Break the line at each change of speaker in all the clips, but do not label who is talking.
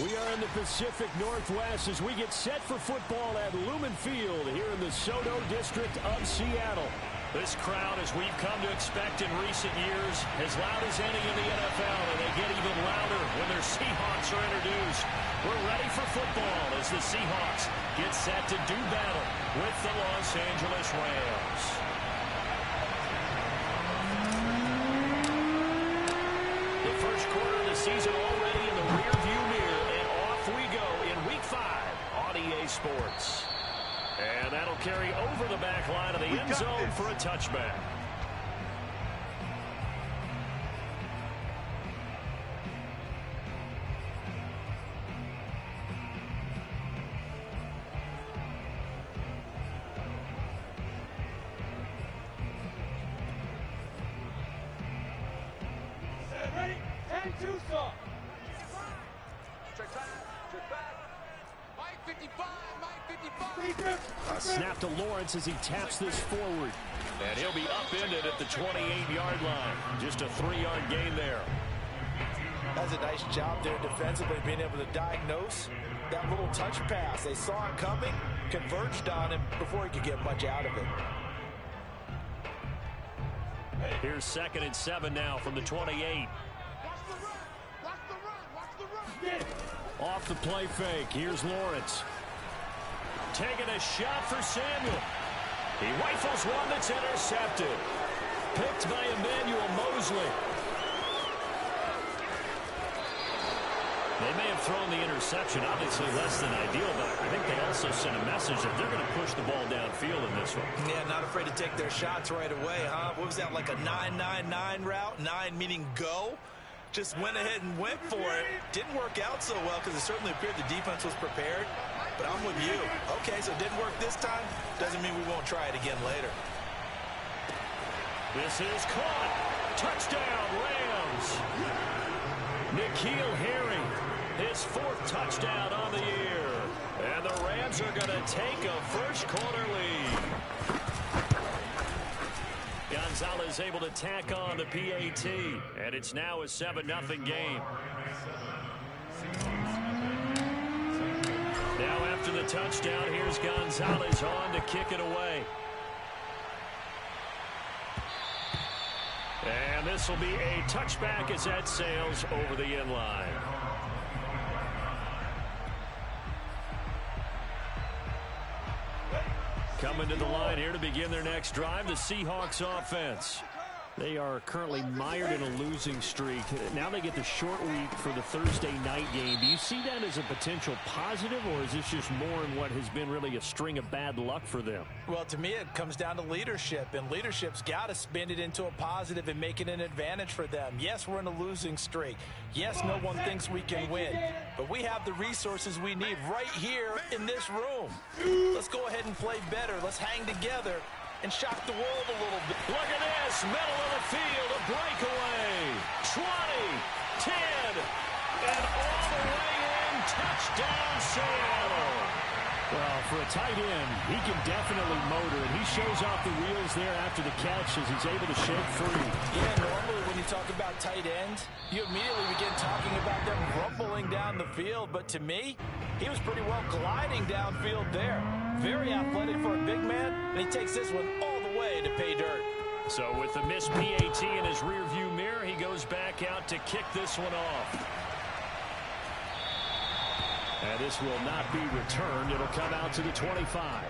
We are in the Pacific Northwest as we get set for football at Lumen Field here in the Soto district of Seattle. This crowd, as we've come to expect in recent years, as loud as any in the NFL, and they get even louder when their Seahawks are introduced. We're ready for football as the Seahawks get set to do battle with the Los Angeles Rams. The first quarter of the season already in the rearview mirror, and off we go in Week 5 on EA Sports. And that'll carry over the back line of the end zone for a touchback.
Ready? 10-2 stop.
Check back. Mike 55, Mike 55.
A snap to Lawrence as he taps this forward. And he'll be upended at the 28-yard line. Just a 3-yard gain there.
That's a nice job there defensively, being able to diagnose that little touch pass. They saw it coming, converged on him before he could get much out of it.
Here's 2nd and 7 now from the 28. Off the play fake. Here's Lawrence. Taking a shot for Samuel. He rifles one that's intercepted. Picked by Emmanuel Mosley. They may have thrown the interception, obviously less than ideal, but I think they also sent a message that they're going to push the ball downfield in this one.
Yeah, not afraid to take their shots right away, huh? What was that, like a 9-9-9 route? 9 meaning go? Just went ahead and went for it. Didn't work out so well because it certainly appeared the defense was prepared. But I'm with you. Okay, so it didn't work this time. Doesn't mean we won't try it again later.
This is caught. Touchdown, Rams. N'Keal Harry, his 4th touchdown on the year. And the Rams are going to take a first quarter lead. Gonzalez able to tack on the PAT, and it's now a 7-0 game. Now after the touchdown, here's Gonzalez on to kick it away. And this will be a touchback as that sails over the end line. Coming to the line here to begin their next drive, the Seahawks offense. They are currently mired in a losing streak. Now they get the short week for the Thursday night game. Do you see that as a potential positive, or is this just more in what has been really a string of bad luck for them?
Well, to me, it comes down to leadership, and leadership's got to spin it into a positive and make it an advantage for them. Yes, we're in a losing streak. Yes, no one thinks we can win, but we have the resources we need right here in this room. Let's go ahead and play better. Let's hang together and shock the world a little bit.
Look at this, middle of the field, a breakaway. 20, 10, and all the way in, touchdown Seattle. Well, for a tight end, he can definitely motor it. He shows off the wheels there after the catch as he's able to shake free.
Yeah, normally when you talk about tight ends, you immediately begin talking about them rumbling down the field. But to me, he was pretty well gliding downfield there. Very athletic for a big man, and he takes this one all the way to pay dirt.
So with the missed PAT in his rearview mirror, he goes back out to kick this one off. And this will not be returned. It'll come out to the 25.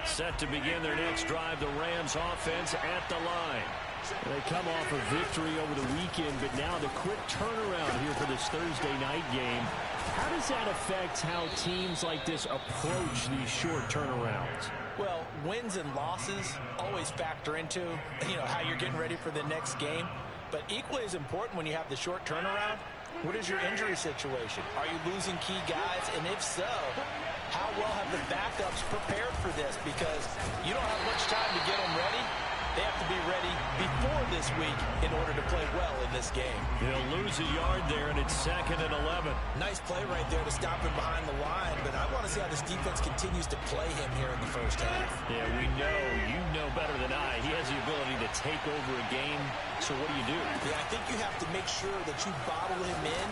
Set to begin their next drive, the Rams offense at the line. They come off a victory over the weekend, but now the quick turnaround here for this Thursday night game. How does that affect how teams like this approach these short turnarounds?
Well, wins and losses always factor into, how you're getting ready for the next game. But equally as important when you have the short turnaround, what is your injury situation? Are you losing key guys? And if so, how well have the backups prepared for this? Because you don't have much time to get them ready. They have to be ready before this week in order to play well in this game.
He'll lose a yard there, and it's 2nd and 11.
Nice play right there to stop him behind the line, but I want to see how this defense continues to play him here in the first half.
Yeah, you know better than I. He has the ability to take over a game, so what do?
Yeah, I think you have to make sure that you bottle him in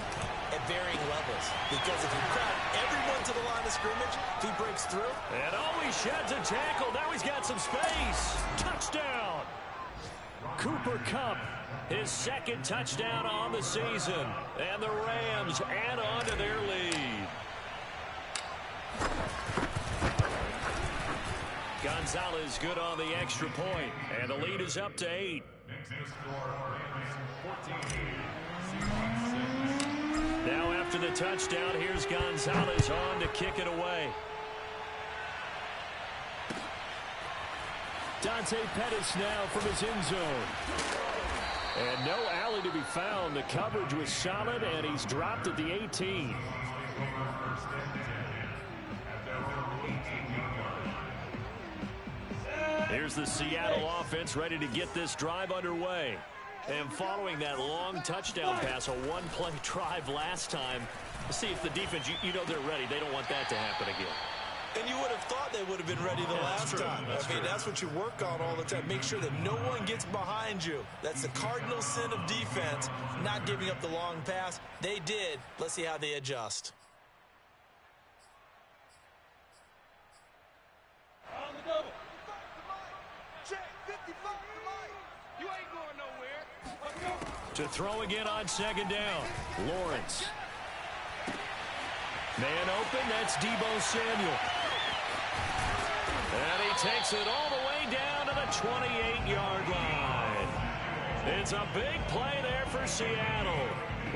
at varying levels, because if you crowd everyone to the line of scrimmage, if he breaks through.
And he sheds a tackle. Now he's got some space. Touchdown. Cooper Kupp, his 2nd touchdown on the season. And the Rams add on to their lead. Gonzalez good on the extra point. And the lead is up to 8. Now after the touchdown, here's Gonzalez on to kick it away. Dante Pettis now from his end zone. And no alley to be found. The coverage was solid, and he's dropped at the 18. Here's the Seattle offense ready to get this drive underway. And following that long touchdown pass, a one-play drive last time, see if the defense, you know they're ready. They don't want that to happen again.
And you would have thought they would have been ready the last time. I mean, that's what you work on all the time. Make sure that no one gets behind you. That's the cardinal sin of defense, not giving up the long pass. They did. Let's see how they adjust.
On the double.
Check, 55 to Mike. You ain't going nowhere.
To throw again on 2nd down. Lawrence. Man open, that's Deebo Samuel. And he takes it all the way down to the 28-yard line. It's a big play there for Seattle.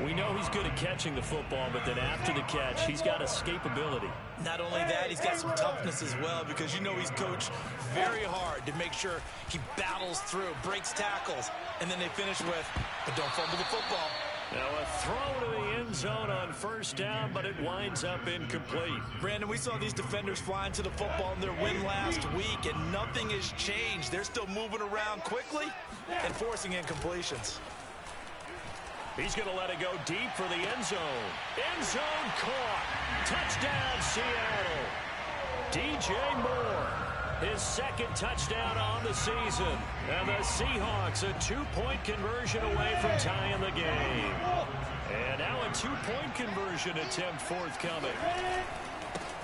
We know he's good at catching the football, but then after the catch, he's got escapability.
Not only that, he's got some toughness as well, because you know he's coached very hard to make sure he battles through, breaks tackles, and then they finish with, but don't fumble the football.
Now a throw to the end zone on 1st down, but it winds up incomplete.
Brandon, we saw these defenders flying to the football in their win last week, and nothing has changed. They're still moving around quickly and forcing incompletions.
He's going to let it go deep for the end zone. End zone caught. Touchdown, Seattle. DJ Moore, his 2nd touchdown on the season. And the Seahawks a 2-point conversion away from tying the game. And now a 2-point conversion attempt forthcoming.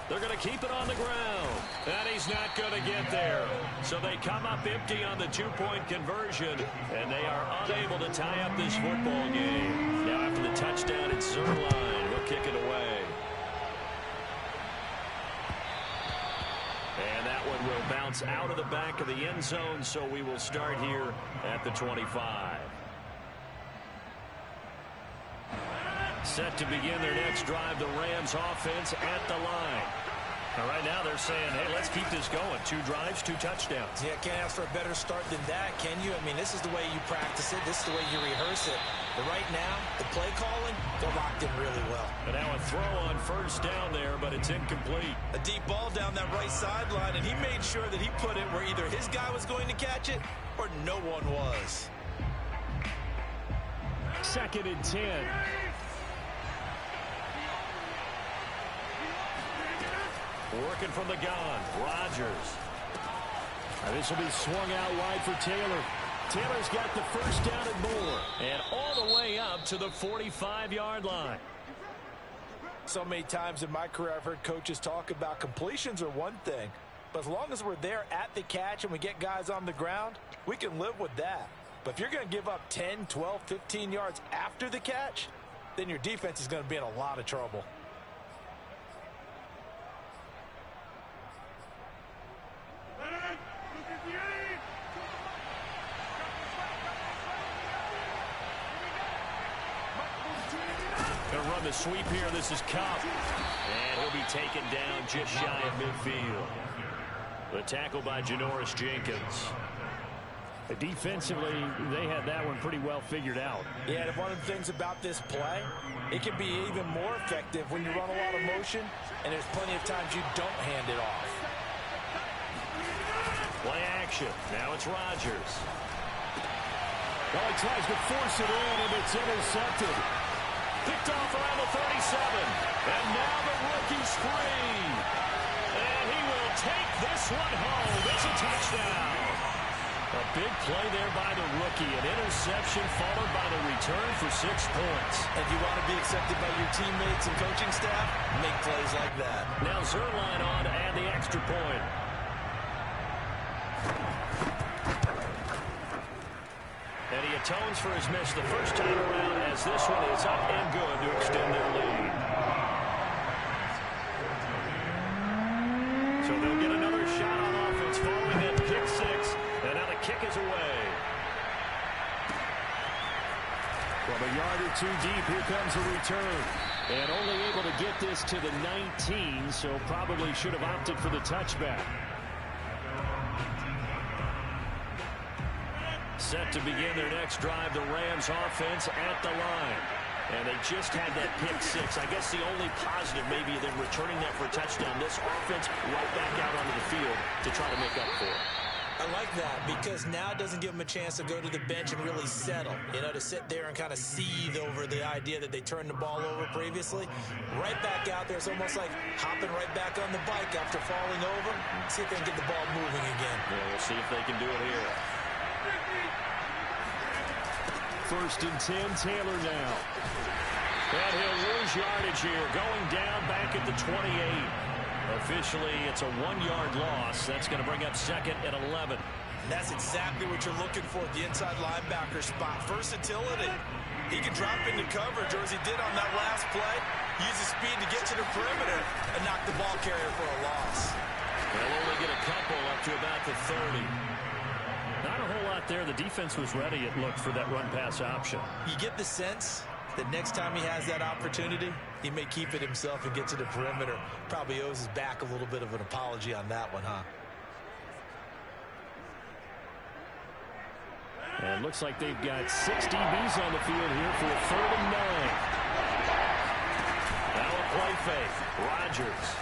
They're going to keep it on the ground. And he's not going to get there. So they come up empty on the 2-point conversion. And they are unable to tie up this football game. Now after the touchdown, it's Zerline. He'll kick it away. And that one will bounce out of the back of the end zone. So we will start here at the 25. Set to begin their next drive, the Rams offense at the line. Now, right now they're saying, hey, let's keep this going. 2 drives, 2 touchdowns.
Yeah, can't ask for a better start than that, can you? I mean, this is the way you practice it. This is the way you rehearse it. But right now, the play calling, they're locked in really well.
And now a throw on 1st down there, but it's incomplete.
A deep ball down that right sideline, and he made sure that he put it where either his guy was going to catch it or no one was.
2nd and 10. Working from the gun, Rodgers. This will be swung out wide for Taylor. Taylor's got the 1st down and more. And all the way up to the 45-yard line.
So many times in my career I've heard coaches talk about completions are one thing. But as long as we're there at the catch and we get guys on the ground, we can live with that. But if you're going to give up 10, 12, 15 yards after the catch, then your defense is going to be in a lot of trouble.
Going to run the sweep here. This is Kupp. And he'll be taken down just shy of midfield. The tackle by Janoris Jenkins. Defensively, they had that one pretty well figured out.
Yeah, and one of the things about this play, it can be even more effective when you run a lot of motion, and there's plenty of times you don't hand it off.
Play action. Now it's Rodgers. Well, he tries to force it in, and it's intercepted. Picked off around the 37. And now the rookie's free. And he will take this one home. It's a touchdown. A big play there by the rookie. An interception followed by the return for 6 points.
If you want to be accepted by your teammates and coaching staff, make plays like that.
Now Zerline on to add the extra point. And he atones for his miss the first time around as this one is up and good to extend their lead. So they'll get another shot on offense following that pick six. And now the kick is away. From a yard or two deep, here comes the return. And only able to get this to the 19, so probably should have opted for the touchback. Set to begin their next drive, the Rams offense at the line. And they just had that pick six. I guess the only positive maybe than returning that for a touchdown. This offense right back out onto the field to try to make up for it.
I like that because now it doesn't give them a chance to go to the bench and really settle, to sit there and kind of seethe over the idea that they turned the ball over previously. Right back out there, it's almost like hopping right back on the bike after falling over. See if they can get the ball moving again.
Yeah, we'll see if they can do it here. First and 10, Taylor now. And he'll lose yardage here, going down back at the 28. Officially, it's a 1-yard loss. That's going to bring up second and 11.
And that's exactly what you're looking for at the inside linebacker spot. Versatility. He can drop into coverage, or as he did on that last play, use his speed to get to the perimeter and knock the ball carrier for a loss.
They'll only get a couple up to about the 30. Not a whole lot there. The defense was ready, it looked, for that run-pass option.
You get the sense that next time he has that opportunity, he may keep it himself and get to the perimeter. Probably owes his back a little bit of an apology on that one, huh?
And looks like they've got 6 DBs on the field here for a 3rd and 9. Now a play fake. Rodgers.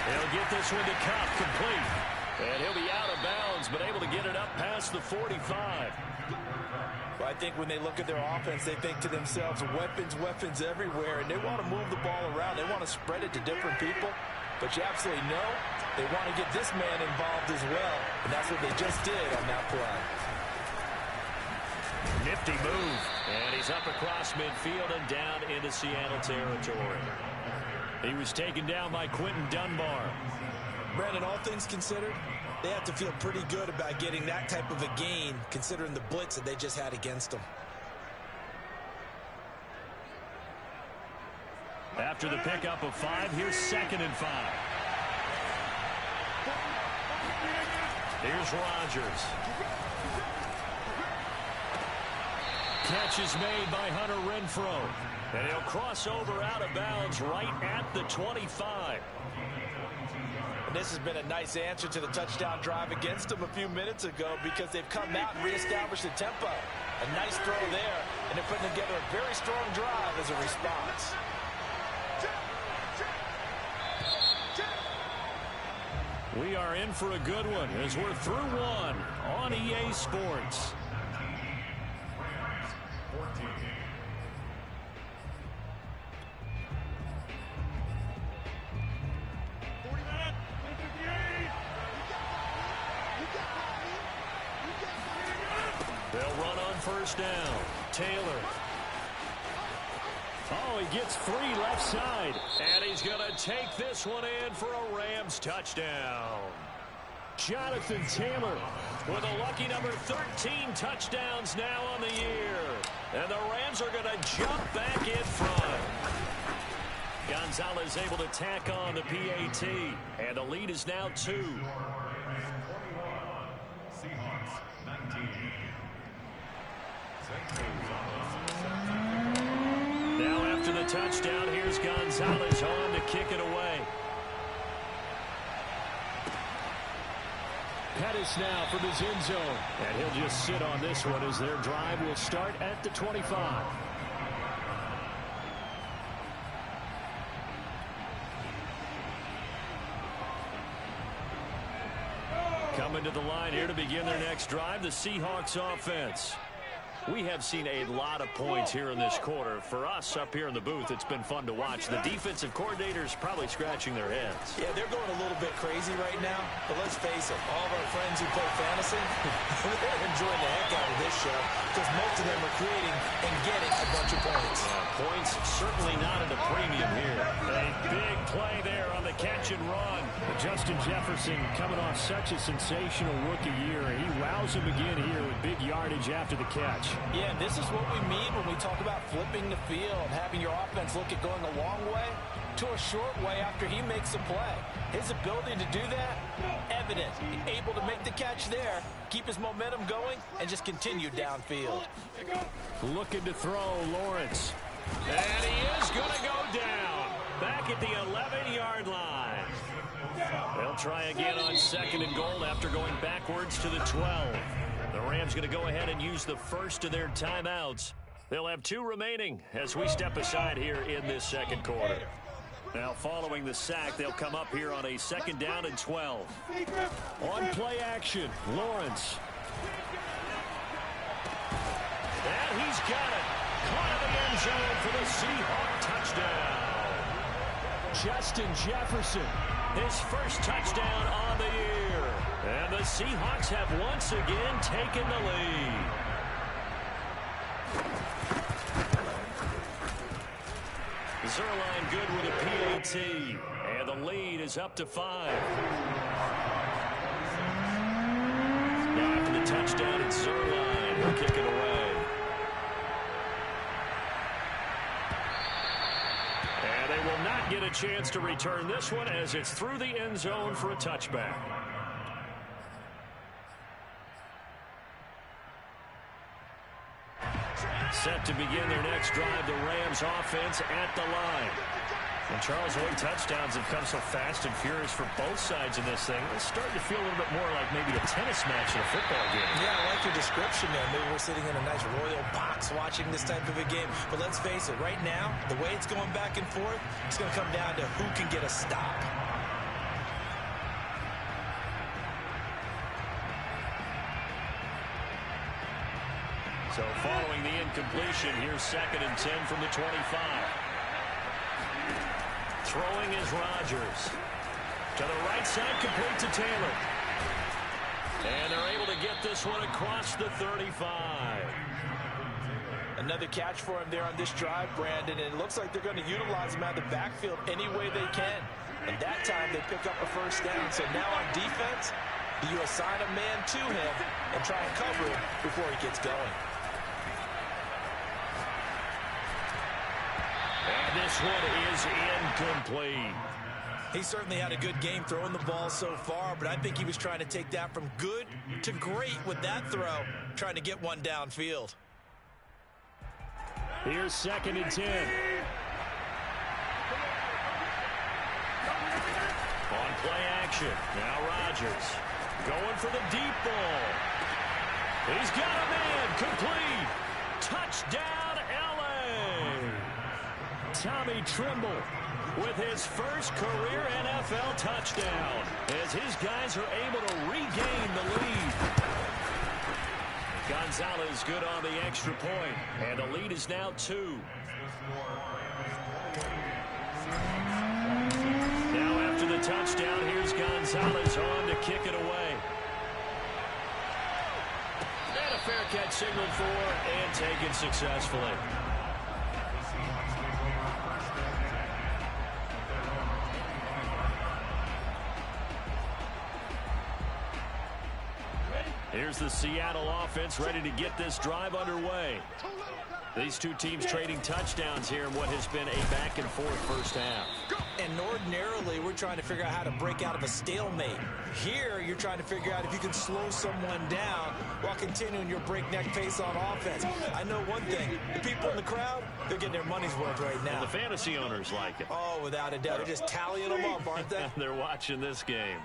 He'll get this one to Cup, complete. And he'll be out of bounds, but able to get it up past the 45.
Well, I think when they look at their offense, they think to themselves, weapons everywhere, and they want to move the ball around. They want to spread it to different people. But you absolutely know they want to get this man involved as well, and that's what they just did on that play.
Nifty move, and he's up across midfield and down into Seattle territory. He was taken down by Quentin Dunbar.
Brandon, all things considered, they have to feel pretty good about getting that type of a gain, considering the blitz that they just had against them.
After the pickup of 5, here's 2nd and 5. Here's Rodgers. Catch is made by Hunter Renfrow. And he'll cross over out of bounds right at the 25.
And this has been a nice answer to the touchdown drive against them a few minutes ago because they've come out and reestablished the tempo. A nice throw there, and they're putting together a very strong drive as a response.
We are in for a good one as we're through one on EA Sports. They'll run on first down. Taylor. Oh, he gets 3 left side. And he's going to take this one in for a Rams touchdown. Jonathan Taylor with a lucky number 13 touchdowns now on the year. And the Rams are going to jump back in front. Gonzalez able to tack on the PAT. And the lead is now 2.
Seahawks 19.
Now after the touchdown, here's Gonzalez on to kick it away. Pettis now from his end zone. And he'll just sit on this one as their drive will start at the 25. Coming to the line here to begin their next drive, the Seahawks offense. We have seen a lot of points here in this quarter. For us up here in the booth, it's been fun to watch. The defensive coordinators probably scratching their heads.
Yeah, they're going a little bit crazy right now. But let's face it, all of our friends who play fantasy, they're enjoying the heck out of this show because most of them are creating and getting a bunch of points.
Points certainly not at a premium here. A big play there on the catch and run.
Justin Jefferson coming off such a sensational rookie year. He wows him again here with big yardage after the catch.
Yeah, and this is what we mean when we talk about flipping the field, having your offense look at going a long way to a short way after he makes a play. His ability to do that, evident. Able to make the catch there, keep his momentum going, and just continue downfield.
Looking to throw, Lawrence. And he is going to go down. Back at the 11-yard line. They'll try again on 2nd and goal after going backwards to the 12. The Rams going to go ahead and use the first of their timeouts. They'll have 2 remaining as we step aside here in this second quarter. Now following the sack, they'll come up here on a 2nd down and 12.
On play action, Lawrence.
And he's got it. Caught in the end zone for the Seahawk touchdown.
Justin Jefferson.
His first touchdown on the year. And the Seahawks have once again taken the lead. Zerline good with a PAT. And the lead is up to 5. Now after the touchdown, it's Zerline who'll kick it away. And they will not get a chance to return this one as it's through the end zone for a touchback. Set to begin their next drive, the Rams offense at the line. And Charles, the way touchdowns have come so fast and furious for both sides in this thing, it's starting to feel a little bit more like maybe a tennis match in a football game.
Yeah, I like your description there. Maybe we're sitting in a nice royal box watching this type of a game. But let's face it, right now, the way it's going back and forth, it's going to come down to who can get a stop.
So following the incompletion, here's 2nd and 10 from the 25. Throwing is Rodgers. To the right side, complete to Taylor. And they're able to get this one across the 35.
Another catch for him there on this drive, Brandon, and it looks like they're going to utilize him out of the backfield any way they can. And that time they pick up a first down. So now on defense, you assign a man to him and try and cover him before he gets going.
And this one is incomplete.
He certainly had a good game throwing the ball so far, but I think he was trying to take that from good to great with that throw, trying to get one downfield.
Here's 2nd and 10. On play action, now Rodgers going for the deep ball. He's got a man, complete. Touchdown, L.A. Tommy Tremble with his first career NFL touchdown as his guys are able to regain the lead. Gonzalez good on the extra point, and the lead is now 2. Now after the touchdown, here's Gonzalez on to kick it away. And a fair catch signaled for and taken successfully. Here's the Seattle offense ready to get this drive underway. These two teams trading touchdowns here in what has been a back-and-forth first half.
And ordinarily, we're trying to figure out how to break out of a stalemate. Here, you're trying to figure out if you can slow someone down while continuing your breakneck pace on offense. I know one thing. The people in the crowd, they're getting their money's worth right now.
And the fantasy owners like it.
Oh, without a doubt. They're just tallying them up, aren't they?
They're watching this game.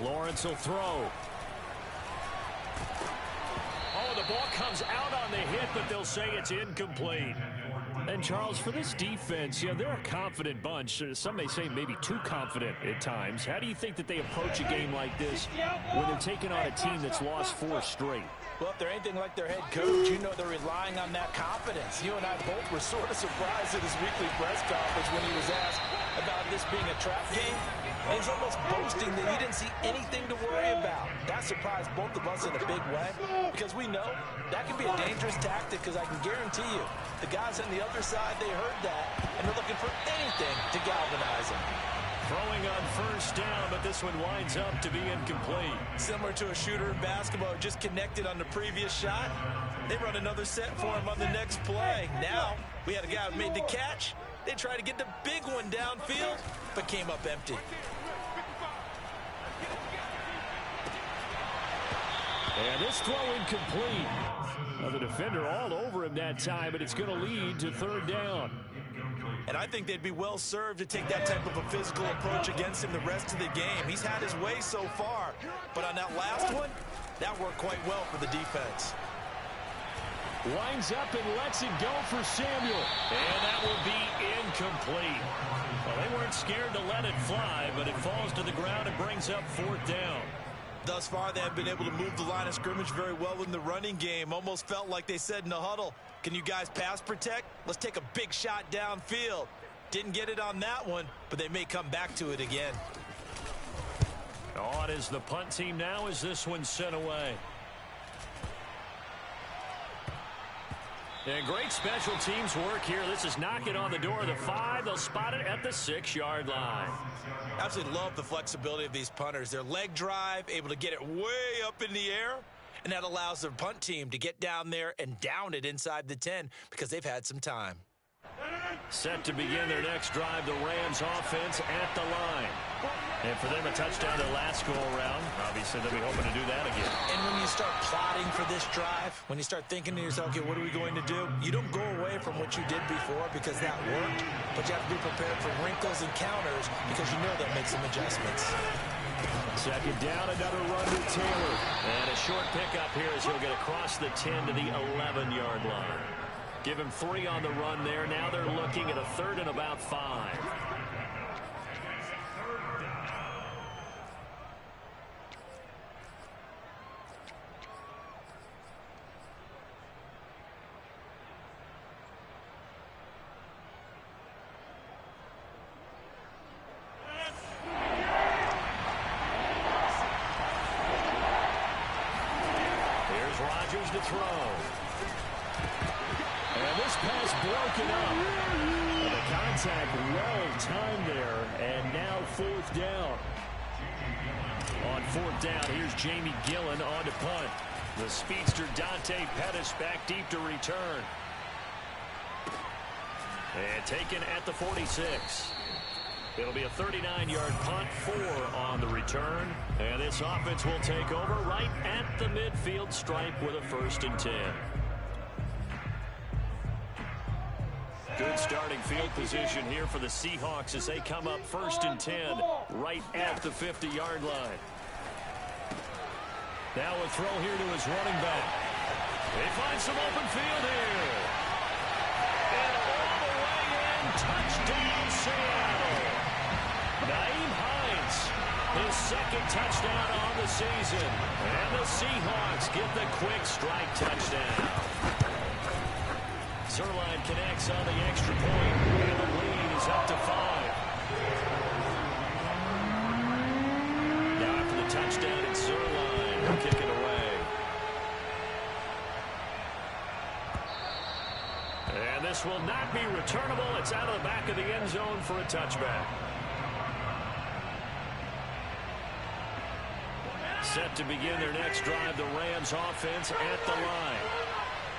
Lawrence will throw. Oh, the ball comes out on the hit, but they'll say it's incomplete.
And, Charles, for this defense, they're a confident bunch. Some may say maybe too confident at times. How do you think that they approach a game like this when they're taking on a team that's lost 4 straight?
Well, if they're anything like their head coach, they're relying on that confidence. You and I both were sort of surprised at his weekly press conference when he was asked about this being a trap game. And he's almost boasting that he didn't see anything to worry about. That surprised both of us in a big way because we know that can be a dangerous tactic because I can guarantee you the guys on the other side, they heard that, and they're looking for anything to galvanize them.
Throwing on first down, but this one winds up to be incomplete.
Similar to a shooter in basketball just connected on the previous shot. They run another set for him on the next play. Now, we had a guy who made the catch. They tried to get the big one downfield, but came up empty.
And this throw incomplete. The defender all over him that time, but it's going to lead to third down.
And I think they'd be well served to take that type of a physical approach against him the rest of the game. He's had his way so far, but on that last one, that worked quite well for the defense.
Winds up and lets it go for Samuel. And that will be incomplete. Well, they weren't scared to let it fly, but it falls to the ground and brings up fourth down.
Thus far, they have been able to move the line of scrimmage very well in the running game. Almost felt like they said in the huddle, can you guys pass protect? Let's take a big shot downfield. Didn't get it on that one, but they may come back to it again.
On is the punt team now as this one's sent away. And great special teams work here. This is knocking on the door of the 5. They'll spot it at the 6-yard line.
Absolutely love the flexibility of these punters. Their leg drive, able to get it way up in the air, and that allows their punt team to get down there and down it inside the 10 because they've had some time.
Set to begin their next drive, the Rams offense at the line. And for them, a touchdown their last go-around. Obviously, they'll be hoping to do that again.
And when you start plotting for this drive, when you start thinking to yourself, okay, what are we going to do? You don't go away from what you did before because that worked, but you have to be prepared for wrinkles and counters because you know they'll make some adjustments.
Second down, another run to Taylor. And a short pickup here as he'll get across the 10 to the 11-yard line. Give him 3 on the run there. Now they're looking at a 3rd and about 5. Here's Rodgers to throw. And this pass broken up. And the contact well timed there. And now 4th down. On 4th down, here's Jamie Gillen on to punt. The speedster Dante Pettis back deep to return. And taken at the 46. It'll be a 39-yard punt, 4 on the return. And this offense will take over right at the midfield stripe with a 1st and 10. Good starting field position here for the Seahawks as they come up 1st and 10 right at the 50-yard line. Now a throw here to his running back. They find some open field here. And all the way in, touchdown Seattle. Naeem Hines, his 2nd touchdown on the season. And the Seahawks get the quick strike touchdown. Zerline connects on the extra point, and the lead is up to 5. Now after the touchdown, it's Zerline who'll kick it away. And this will not be returnable. It's out of the back of the end zone for a touchback. Set to begin their next drive, the Rams offense at the line.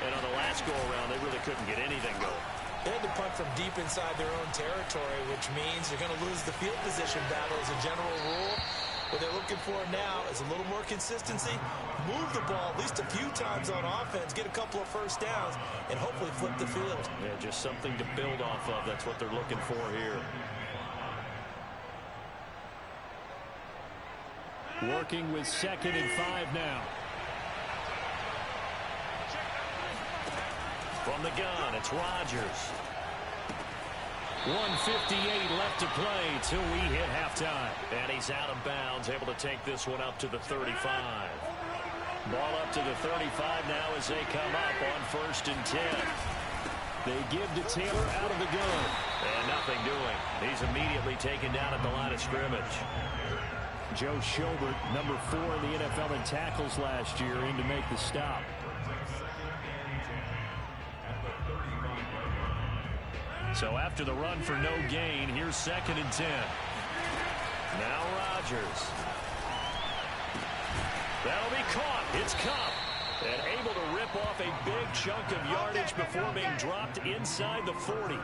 And on the last go-around, they really couldn't get anything going.
They had to punt from deep inside their own territory, which means they're going to lose the field position battle as a general rule. What they're looking for now is a little more consistency, move the ball at least a few times on offense, get a couple of first downs, and hopefully flip the field.
Yeah, just something to build off of. That's what they're looking for here. Working with 2nd and 5 now. From the gun, it's Rodgers.
1:58 left to play till we hit halftime. And he's out of bounds, able to take this one up to the 35. Ball up to the 35 now as they come up on 1st and 10. They give to Taylor out of the gun. And nothing doing. He's immediately taken down at the line of scrimmage. Joe Schobert, number 4 in the NFL in tackles last year, in to make the stop. So after the run for no gain, here's 2nd and 10. Now Rodgers. That'll be caught. It's Cup. And able to rip off a big chunk of yardage before being dropped inside the 40.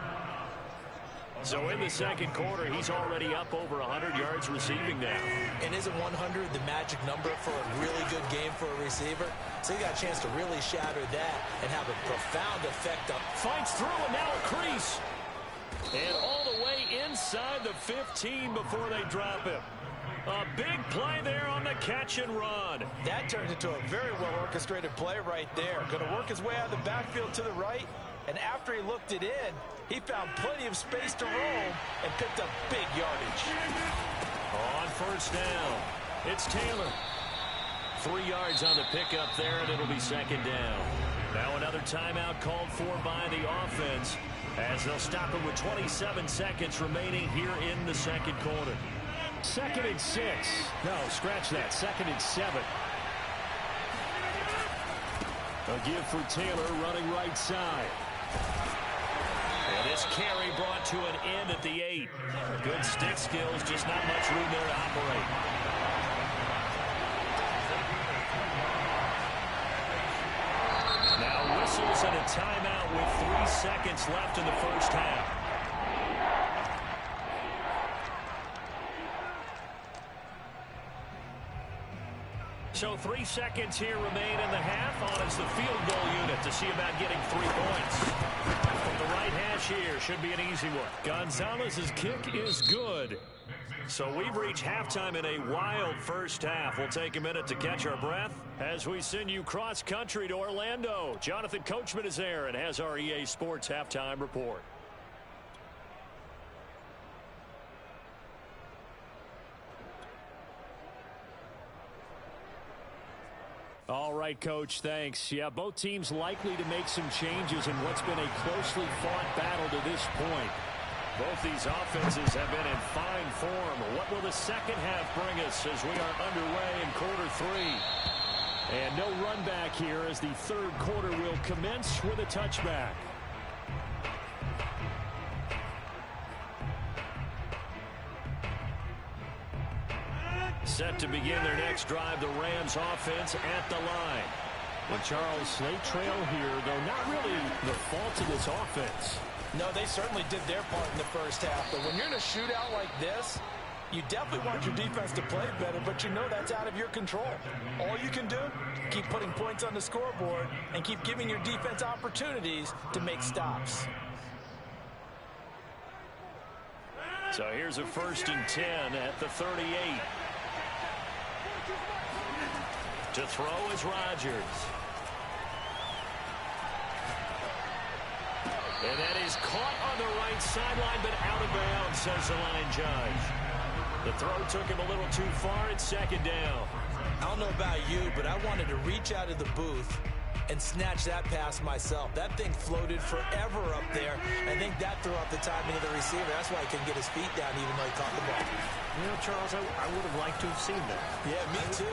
So in the 2nd quarter, he's already up over 100 yards receiving now.
And isn't 100 the magic number for a really good game for a receiver? So he got a chance to really shatter that and have a profound effect up.
Fights through and now a crease. And all the way inside the 15 before they drop him. A big play there on the catch and run.
That turned into a very well-orchestrated play right there. Going to work his way out of the backfield to the right. And after he looked it in, he found plenty of space to roam and picked up big yardage.
On 1st down, it's Taylor. 3 yards on the pickup there, and it'll be 2nd down. Now another timeout called for by the offense as they'll stop it with 27 seconds remaining here in the 2nd quarter. 2nd and 6. No, scratch that. 2nd and 7. A give for Taylor running right side. And this carry brought to an end at the 8. Good stick skills, just not much room there to operate. Now whistles and a timeout with 3 seconds left in the 1st half. So 3 seconds here remain in the half. On is the field goal unit to see about getting 3 points. From the right hash here, should be an easy one. Gonzalez's kick is good. So we've reached halftime in a wild 1st half. We'll take a minute to catch our breath as we send you cross country to Orlando. Jonathan Coachman is there and has our EA Sports halftime report. All right, Coach, thanks. Yeah, both teams likely to make some changes in what's been a closely fought battle to this point. Both these offenses have been in fine form. What will the 2nd half bring us as we are underway in quarter 3? And no run back here as the 3rd quarter will commence with a touchback. Set to begin their next drive, the Rams offense at the line. And Charles, they trail here, though not really the fault of this offense.
No, they certainly did their part in the 1st half. But when you're in a shootout like this, you definitely want your defense to play better, but you know that's out of your control. All you can do, keep putting points on the scoreboard and keep giving your defense opportunities to make stops.
So here's a 1st and 10 at the 38. To throw is Rodgers. And that is caught on the right sideline, but out of bounds, says the line judge. The throw took him a little too far. It's 2nd down.
I don't know about you, but I wanted to reach out of the booth and snatch that pass myself. That thing floated forever up there. I think that threw off the timing of the receiver. That's why he couldn't get his feet down even though he caught the ball.
You know, Charles, I would have liked to have seen that.
Yeah, me too.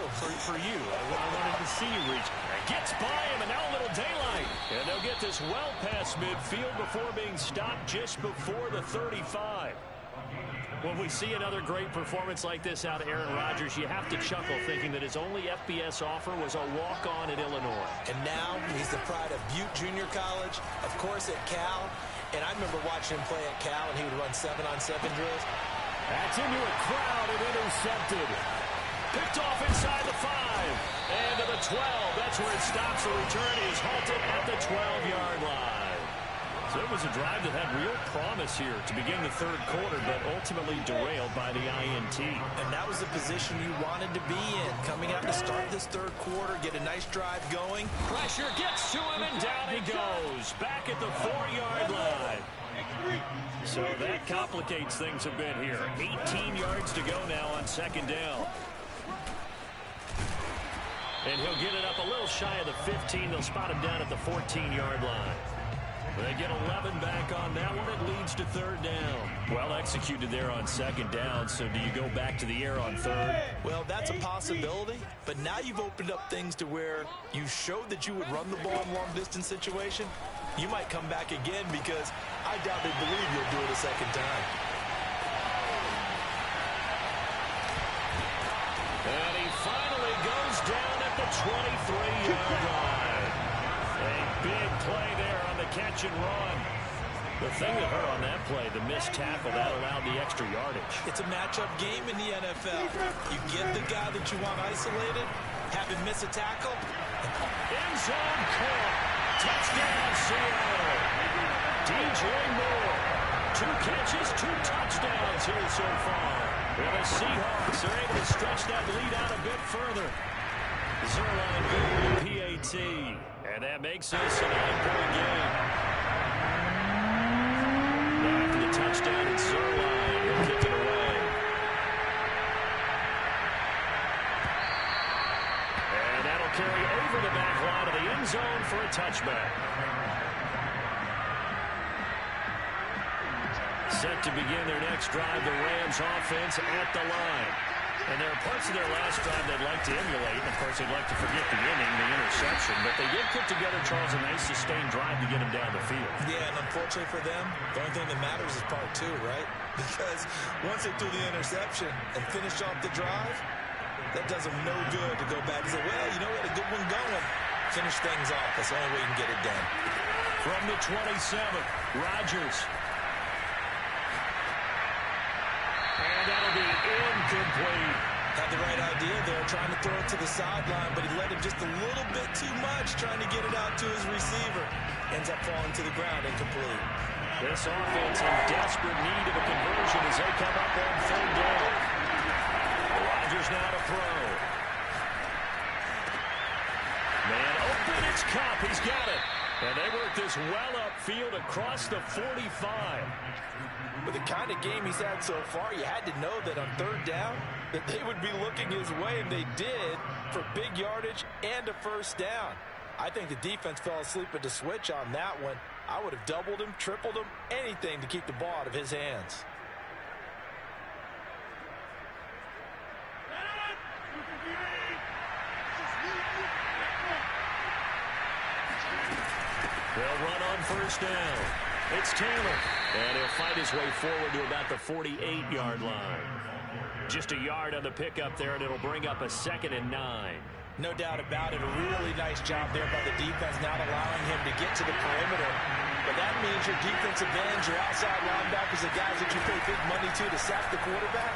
For you. I wanted to see you reach. Gets by him, and now a little daylight. And they'll get this well past midfield before being stopped just before the 35. When we see another great performance like this out of Aaron Rodgers, you have to chuckle thinking that his only FBS offer was a walk-on at Illinois.
And now he's the pride of Butte Junior College, of course at Cal. And I remember watching him play at Cal, and he would run 7-on-7 drills.
That's into a crowd and intercepted. Picked off inside the 5. And to the 12. That's where it stops. The return is halted at the 12-yard line. So it was a drive that had real promise here to begin the third quarter, but ultimately derailed by the INT.
And that was the position you wanted to be in. Coming out to start this third quarter, get a nice drive going.
Pressure gets to him, and down he goes. Back at the 4-yard line. So that complicates things a bit here. 18 yards to go now on second down. And he'll get it up a little shy of the 15. They'll spot him down at the 14-yard line. They get 11 back on that one. It leads to third down. Well executed there on second down. So do you go back to the air on third?
Well, that's a possibility. But now you've opened up things to where you showed that you would run the ball in long-distance situation. You might come back again because I doubt they believe you'll do it a second time.
And he finally goes down at the 23-yard line. A big play there on the catch and run. The thing that hurt on that play, the missed tackle, that allowed the extra yardage.
It's a matchup game in the NFL. You get the guy that you want isolated, have him miss a tackle.
End zone caught. Touchdown, Seattle. DJ Moore. 2 catches, 2 touchdowns here so far. Well, the Seahawks are able to stretch that lead out a bit further. Zerline with the PAT. And that makes this a 9-point game. Now after the touchdown, it's Zerline. He'll kick it away. And that'll carry over the back line of the end zone for a touchback. Set to begin their next drive, the Rams offense at the line. And there are parts of their last drive they'd like to emulate. And of course, they'd like to forget the inning, the interception. But they did put together, Charles, a nice sustained drive to get them down the field.
Yeah, and unfortunately for them, the only thing that matters is part 2, right? Because once they threw the interception and finished off the drive, that does them no good to go back and say, well, you know, we had a good one going. Finish things off. That's the only way you can get it done.
From the 27, Rodgers. And that'll be incomplete.
Had the right idea there, trying to throw it to the sideline, but he let him just a little bit too much, trying to get it out to his receiver. Ends up falling to the ground, incomplete.
This offense in desperate need of a conversion as they come up on third down. Rodgers now to throw. Man open, it's Cup. He's got it. And they work this well upfield across the 45.
With the kind of game he's had so far, you had to know that on third down that they would be looking his way, and they did, for big yardage and a first down. I think the defense fell asleep at the switch on that one. I would have doubled him, tripled him, anything to keep the ball out of his hands.
They'll run on first down. It's Taylor. And he'll fight his way forward to about the 48-yard line. Just a yard on the pickup there, and it'll bring up a 2nd and 9.
No doubt about it. A really nice job there by the defense, not allowing him to get to the perimeter. But that means your defensive ends, your outside linebackers, the guys that you pay big money to sack the quarterback,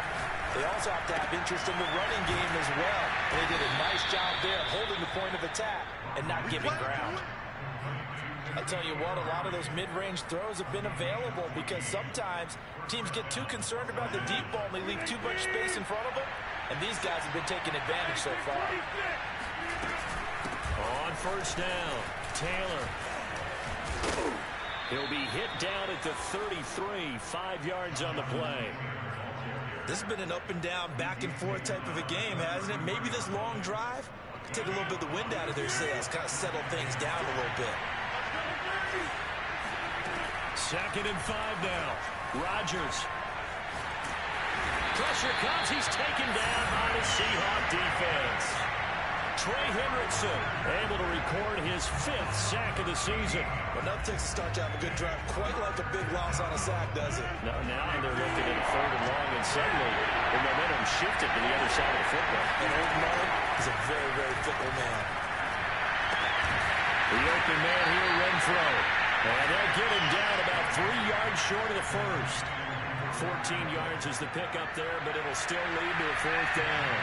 they also have to have interest in the running game as well. They did a nice job there holding the point of attack and not giving ground. I'll tell you what, a lot of those mid-range throws have been available because sometimes teams get too concerned about the deep ball and they leave too much space in front of them. And these guys have been taking advantage so far.
On first down, Taylor. He'll be hit down at the 33, 5 yards on the play.
This has been an up-and-down, back-and-forth type of a game, hasn't it? Maybe this long drive could take a little bit of the wind out of their sails, kind of settle things down a little bit.
2nd and 5 now. Rodgers. Pressure comes. He's taken down by the Seahawk defense. Trey Hendrickson able to record his 5th sack of the season.
Well, nothing takes a start to have a good drive quite like a big loss on a sack, does it?
No, now they're looking at a 3rd and long, and suddenly the momentum shifted to the other side of the football.
And Old Mo is a very, very fickle man.
The open man here, Renfro. And they'll get him down about 3 yards short of the first. 14 yards is the pickup there, but it'll still lead to a 4th down.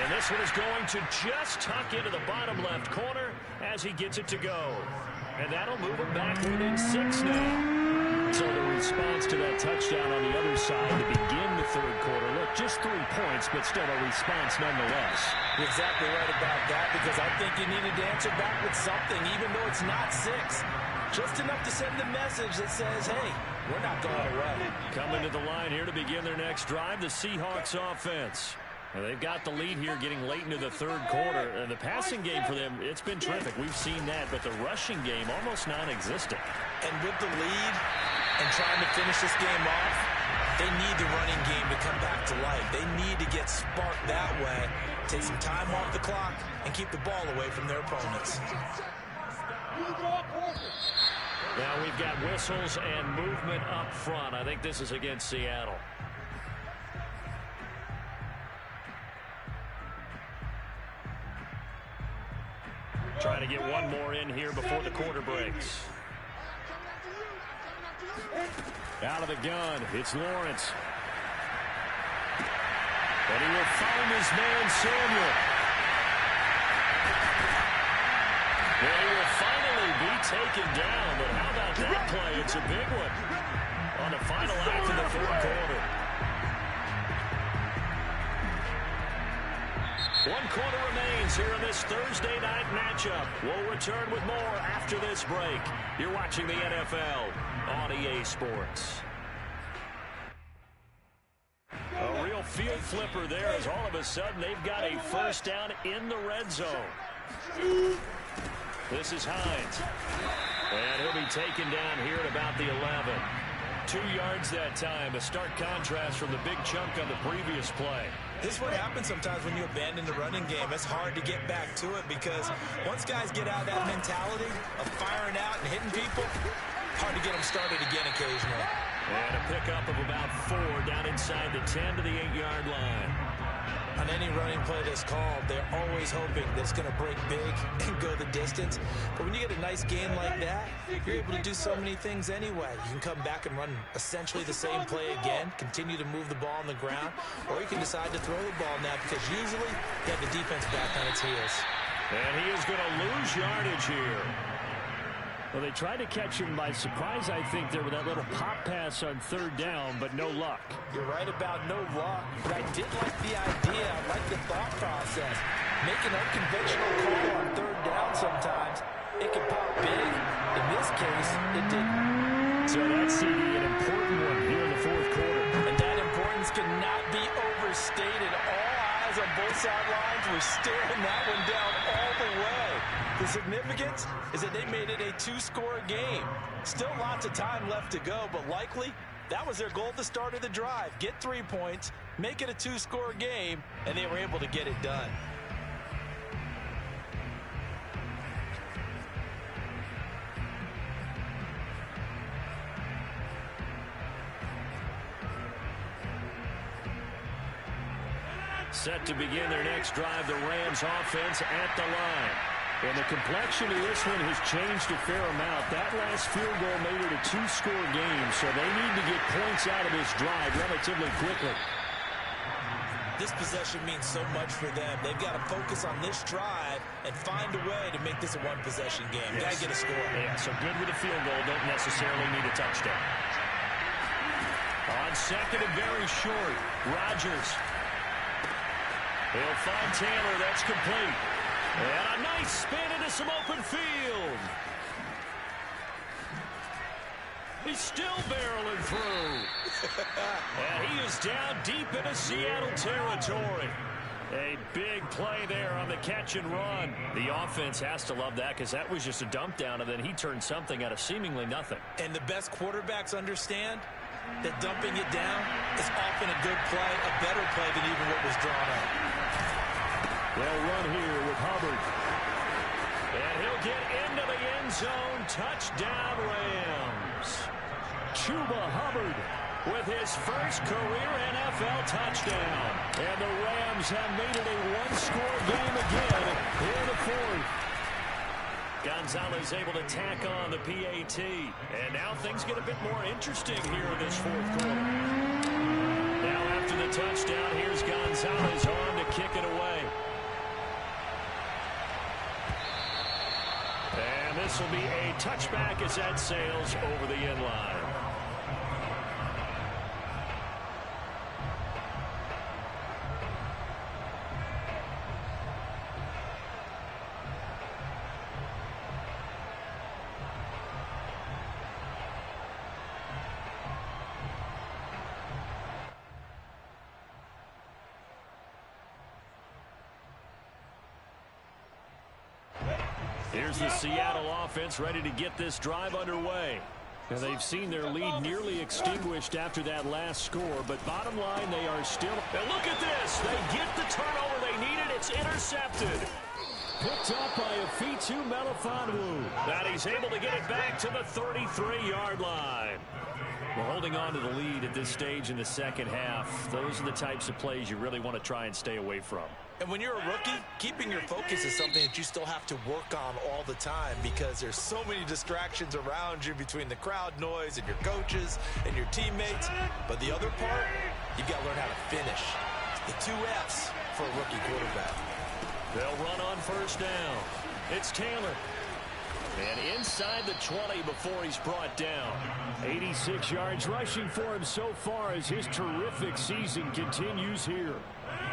And this this one is going to just tuck into the bottom left corner as he gets it to go. And that'll move him back within 6 now. So the response to that touchdown on the other side to begin the third quarter. Look, just 3 points, but still a response nonetheless.
You're exactly right about that, because I think you needed to answer back with something, even though it's not 6. Just enough to send the message that says, hey, we're not going away.
Coming to the line here to begin their next drive, the Seahawks offense. And they've got the lead here getting late into the third quarter. And the passing game for them, it's been terrific. We've seen that, but the rushing game almost non-existent.
And with the lead and trying to finish this game off, they need the running game to come back to life. They need to get sparked that way, take some time off the clock, and keep the ball away from their opponents.
Now we've got whistles and movement up front. I think this is against Seattle. Trying to get one more in here before the quarter breaks. Out of the gun, it's Lawrence. But he will find his man, Samuel. Well, he will finally be taken down, but how about that play? It's a big one on the final act of the third quarter. 1 quarter remains here in this Thursday night matchup. We'll return with more after this break. You're watching the NFL on EA Sports. A real field flipper there, as all of a sudden they've got a first down in the red zone. This is Hines. And he'll be taken down here at about the 11. 2 yards that time, a stark contrast from the big chunk on the previous play.
This is what happens sometimes when you abandon the running game. It's hard to get back to it, because once guys get out of that mentality of firing out and hitting people, hard to get them started again occasionally.
And a pickup of about 4 down inside the 10 to the 8-yard line.
On any running play that's called, they're always hoping that it's going to break big and go the distance. But when you get a nice gain like that, you're able to do so many things anyway. You can come back and run essentially the same play again, continue to move the ball on the ground, or you can decide to throw the ball now, because usually you have the defense back on its heels.
And he is going to lose yardage here. Well, they tried to catch him by surprise, I think, there with that little pop pass on 3rd down, but no luck.
You're right about no luck, but I did like the idea. I like the thought process. Make an unconventional call on 3rd down sometimes. It can pop big. In this case, it didn't.
So that's an important one here in the 4th quarter.
And that importance cannot be overstated. All eyes on both sidelines were staring that one down all the way. The significance is that they made it a 2-score game. Still lots of time left to go, but likely that was their goal at the start of the drive. Get 3 points, make it a 2-score game, and they were able to get it done.
Set to begin their next drive, the Rams offense at the line. And the complexion of this one has changed a fair amount. That last field goal made it a 2-score game, so they need to get points out of this drive relatively quickly.
This possession means so much for them. They've got to focus on this drive and find a way to make this a 1-possession game.
Yes.
Got to get a score.
Yeah, so good with a field goal, don't necessarily need a touchdown. On 2nd and very short, Rodgers. He'll find Taylor. That's complete. And a nice spin into some open field. He's still barreling through. And he is down deep into Seattle territory. A big play there on the catch and run. The offense has to love that, because that was just a dump down, and then he turned something out of seemingly nothing.
And the best quarterbacks understand that dumping it down is often a good play, a better play than even what was drawn up.
They'll run here with Hubbard. And he'll get into the end zone. Touchdown, Rams. Chuba Hubbard with his first career NFL touchdown. And the Rams have made it a 1-score game again here in the 4th. Gonzalez able to tack on the PAT. And now things get a bit more interesting here in this 4th quarter. Now after the touchdown, here's Gonzalez on to kick it away. this will be a touchback as that sails over the end line. Here's the Seattle offense ready to get this drive underway. Now they've seen their lead nearly extinguished after that last score, but bottom line, they are still... And look at this! They get the turnover they needed. It's intercepted. Picked up by Afitu Melifonwu. That he's able to get it back to the 33-yard line. Well, holding on to the lead at this stage in the second half, those are the types of plays you really want to try and stay away from.
And when you're a rookie, keeping your focus is something that you still have to work on all the time because there's so many distractions around you between the crowd noise and your coaches and your teammates. But the other part, you've got to learn how to finish. The 2 F's for a rookie quarterback.
They'll run on first down. It's Taylor. And inside the 20 before he's brought down. 86 yards rushing for him so far as his terrific season continues here.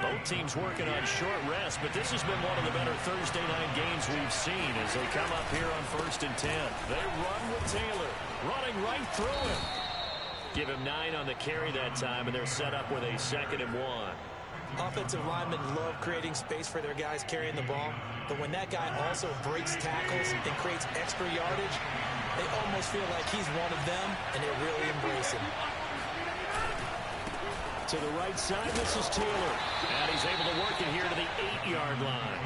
Both teams working on short rest, but this has been one of the better Thursday night games we've seen as they come up here on 1st and 10. They run with Taylor, running right through him. Give him 9 on the carry that time, and they're set up with a 2nd and 1.
Offensive linemen love creating space for their guys carrying the ball, but when that guy also breaks tackles and creates extra yardage, they almost feel like he's one of them, and they really embrace him.
To the right side, this is Taylor. And he's able to work it here to the 8-yard line.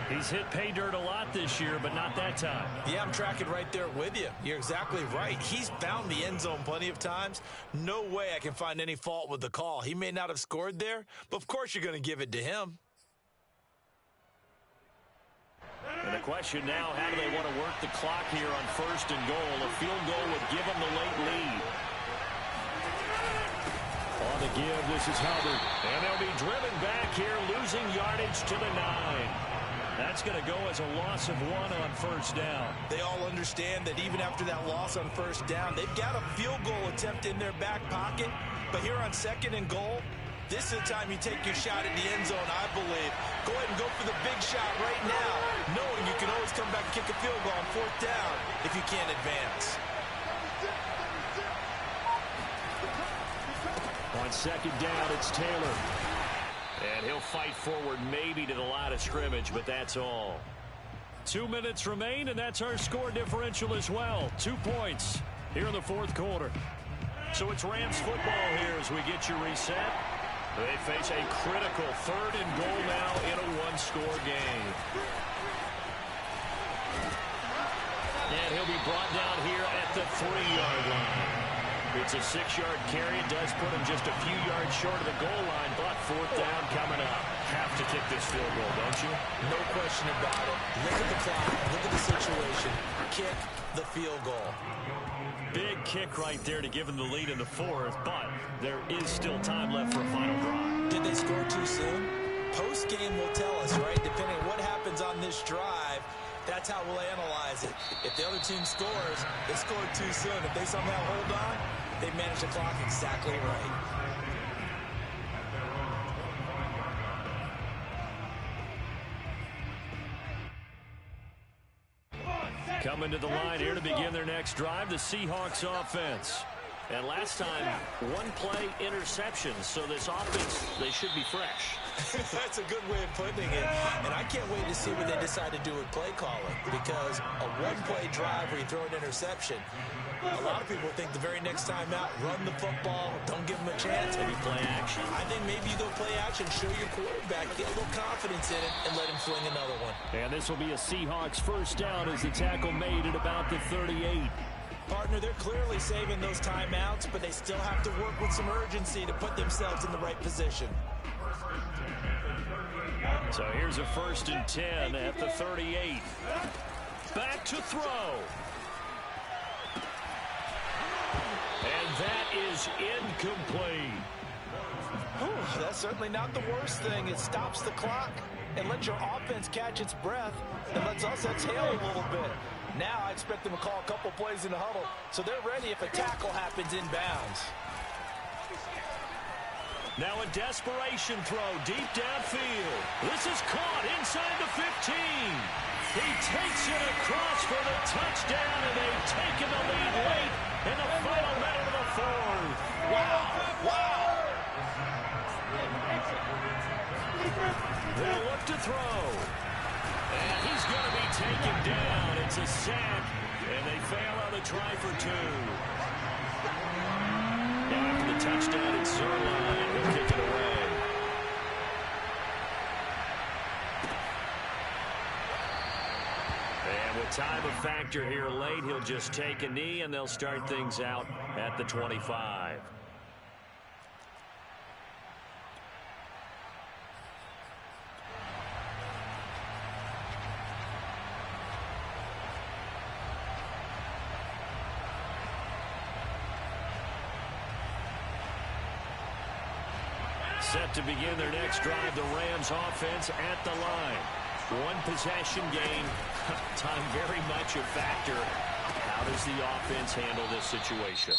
He's hit pay dirt a lot this year, but not that time.
Yeah, I'm tracking right there with you. You're exactly right. He's found the end zone plenty of times. No way I can find any fault with the call. He may not have scored there, but of course you're going to give it to him.
And the question now, how do they want to work the clock here on 1st and goal? A field goal would give them the late lead. On the give, this is Hubbard. And they'll be driven back here, losing yardage to the 9. That's going to go as a loss of 1 on 1st down.
They all understand that even after that loss on 1st down, they've got a field goal attempt in their back pocket. But here on 2nd and goal, this is the time you take your shot at the end zone, I believe. Go ahead and go for the big shot right now, knowing you can always come back and kick a field goal on 4th down if you can't advance.
On 2nd down, it's Taylor. And he'll fight forward maybe to the line of scrimmage, but that's all. 2 minutes remain, and that's our score differential as well. 2 points here in the 4th quarter. So it's Rams football here as we get you reset. They face a critical 3rd and goal now in a 1-score game. And he'll be brought down here at the 3-yard line. It's a 6-yard carry. It does put him just a few yards short of the goal line, but 4th down coming up. Have to kick this field goal, don't you?
No question about it. Look at the clock. Look at the situation. Kick the field goal.
Big kick right there to give him the lead in the 4th, but there is still time left for a final drive.
Did they score too soon? Post-game will tell us, right? Depending on what happens on this drive, that's how we'll analyze it. If the other team scores, they scored too soon. If they somehow hold on, they manage the clock exactly right.
Coming to the line here to begin their next drive, the Seahawks offense. And last time, 1 play interception, so this offense, they should be fresh.
That's a good way of putting it. And I can't wait to see what they decide to do with play calling, because a 1-play drive where you throw an interception, a lot of people think the very next time out, run the football, don't give them a chance.
Maybe play action.
I think maybe you go play action, show your quarterback, get a little confidence in it, and let him fling another one.
And this will be a Seahawks 1st down as the tackle made at about the 38.
Partner, they're clearly saving those timeouts, but they still have to work with some urgency to put themselves in the right position.
So here's a 1st and 10 at the 38. Back to throw. And that is incomplete.
Whew, that's certainly not the worst thing. It stops the clock and lets your offense catch its breath and lets us exhale a little bit. Now I expect them to call a couple plays in the huddle so they're ready if a tackle happens inbounds.
Now a desperation throw deep downfield. This is caught inside the 15. He takes it across for the touchdown, and they've taken the lead late in the final minute of the fourth.
Wow, wow.
They'll look to throw. And he's going to be taken down. It's a sack, and they fail on the try for two. Now after the touchdown, it's Zerline. He'll kick it away. And with time a factor here late, he'll just take a knee, and they'll start things out at the 25. Set to begin their next drive, the Rams offense at the line. One possession game. Time very much a factor. How does the offense handle this situation?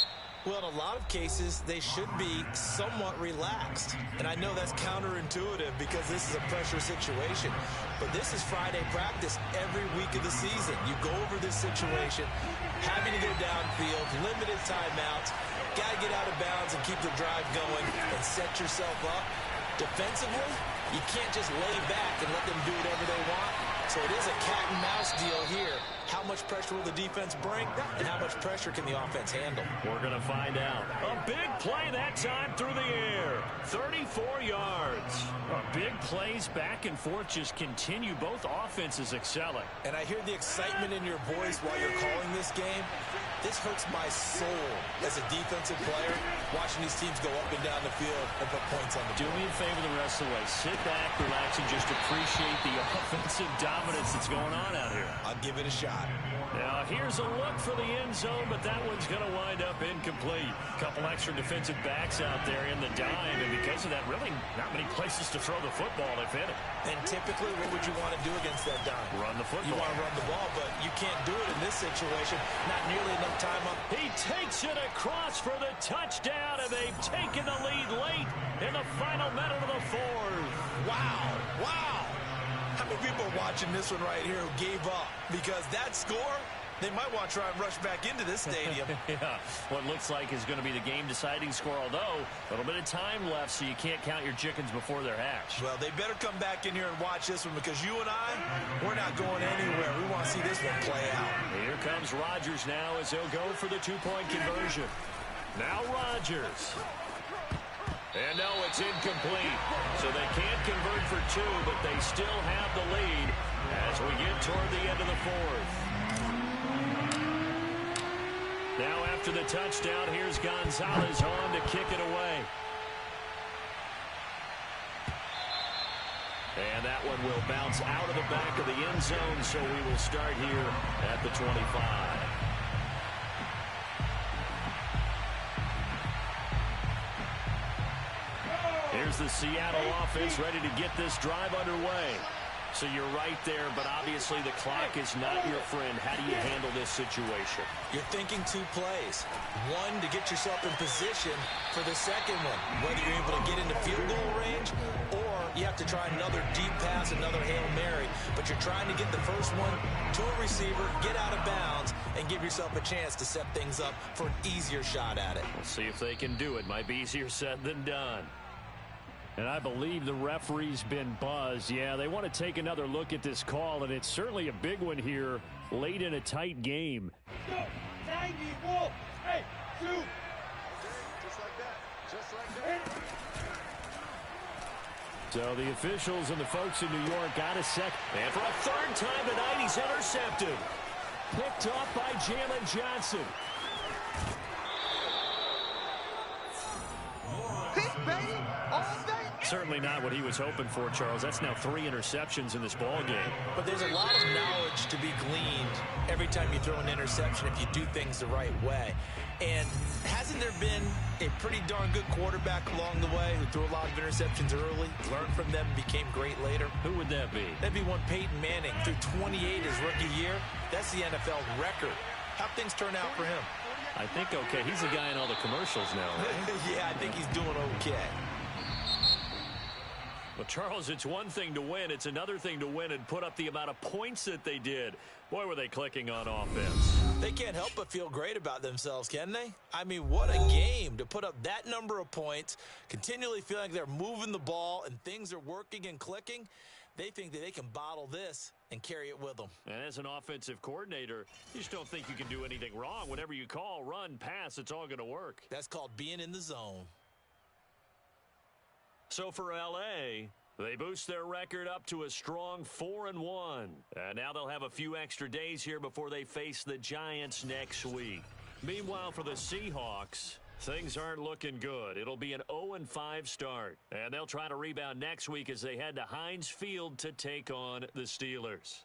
Well, in a lot of cases, they should be somewhat relaxed. And I know that's counterintuitive because this is a pressure situation. But this is Friday practice every week of the season. You go over this situation, having to go downfield, limited timeouts, got to get out of bounds and keep the drive going and set yourself up. Defensively, you can't just lay back and let them do whatever they want. So it is a cat and mouse deal here. How much pressure will the defense bring, and how much pressure can the offense handle?
We're going to find out. A big play that time through the air. 34 yards. Big plays back and forth just continue. Both offenses excelling.
And I hear the excitement in your voice while you're calling this game. This hurts my soul as a defensive player, watching these teams go up and down the field and put points on the board.
Do me a favor the rest of the way. Sit back, relax, and just appreciate the offensive dominance that's going on out here.
I'll give it a shot.
Now, here's a look for the end zone, but that one's going to wind up incomplete. A couple extra defensive backs out there in the dime, and because of that, really not many places to throw the football, if any.
And typically, what would you want to do against that dime?
Run the football.
You want to run the ball, but you can't do it in this situation. Not nearly enough time up.
He takes it across for the touchdown, and they've taken the lead late in the final minute of the fourth.
Wow, wow. How many people are watching this one right here who gave up? Because that score, they might want to try and rush back into this stadium.
Yeah, what looks like is going to be the game-deciding score, although a little bit of time left, so you can't count your chickens before they're hatched.
Well, they better come back in here and watch this one because you and I, we're not going anywhere. We want to see this one play out.
Here comes Rodgers now as he'll go for the two-point conversion. Now Rodgers. And no, it's incomplete. So they can't convert for two, but they still have the lead as we get toward the end of the fourth. Now after the touchdown, here's Gonzalez on to kick it away. And that one will bounce out of the back of the end zone, so we will start here at the 25. Here's the Seattle offense ready to get this drive underway. So you're right there, but obviously the clock is not your friend. How do you handle this situation?
You're thinking two plays. One, to get yourself in position for the second one, whether you're able to get into field goal range or you have to try another deep pass, another Hail Mary. But you're trying to get the first one to a receiver, get out of bounds, and give yourself a chance to set things up for an easier shot at it.
We'll see if they can do it. Might be easier said than done. And I believe the referee's been buzzed. Yeah, they want to take another look at this call, and it's certainly a big one here late in a tight game.
Go! 90, wall! Hey, shoot! Just like that. Just like that.
So the officials and the folks in New York got a sec. And for a third time tonight, he's intercepted. Picked off by Jalen Johnson.
Pick, baby! All day!
Certainly not what he was hoping for, Charles. That's now 3 interceptions in this ball game.
But there's a lot of knowledge to be gleaned every time you throw an interception if you do things the right way. And hasn't there been A pretty darn good quarterback along the way who threw a lot of interceptions early, learned from them, and became great later.
Who would that be?
That'd be one Peyton Manning, threw 28 his rookie year. That's the NFL record. How'd things turn out for him?
I think okay. He's the guy in all the commercials now, right?
Yeah, I think he's doing okay.
Well, Charles, it's one thing to win. It's another thing to win and put up the amount of points that they did. Boy, were they clicking on offense.
They can't help but feel great about themselves, can they? I mean, what a game to put up that number of points, continually feeling like they're moving the ball and things are working and clicking. They think that they can bottle this and carry it with them.
And as an offensive coordinator, you just don't think you can do anything wrong. Whatever you call, run, pass, it's all going to work.
That's called being in the zone.
So for L.A., they boost their record up to a strong 4-1. And now they'll have a few extra days here before they face the Giants next week. Meanwhile, for the Seahawks, things aren't looking good. It'll be an 0-5 start. And they'll try to rebound next week as they head to Heinz Field to take on the Steelers.